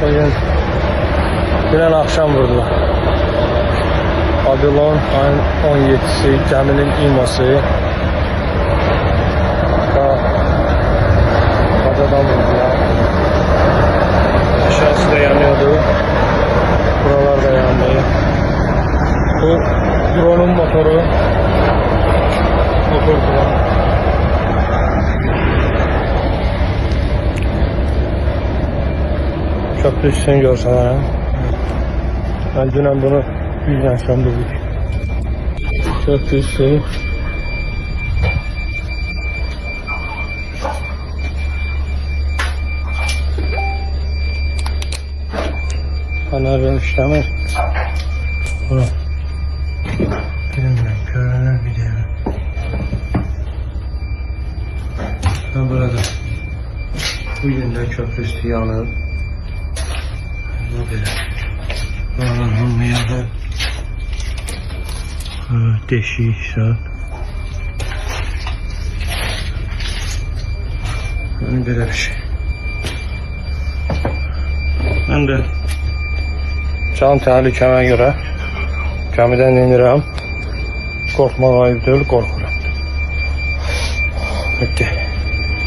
Bugün dünən axşam vurdular. Babylon ayın 17'si, geminin imosu. Bacadan vurdular. Aşağısı da yanıyordu. Buralar da yandı. Bu drone'un motoru. Motor drone. Köprü üstünü görsələr. Ben dünən bunu yüzden söndürdük. Köprü üstü. Fener işlemir. Bura. Bilmiyorum, görünür bir de. Ben burada. Bugün de köprü üstü yanır. Bu böyle. Buradan olmayan deşik saat. Yani böyle bir şey. Ben de can tehlikeme göre gemiden inirəm. Korkmaq ayıp deyil, korkuram. Bitti.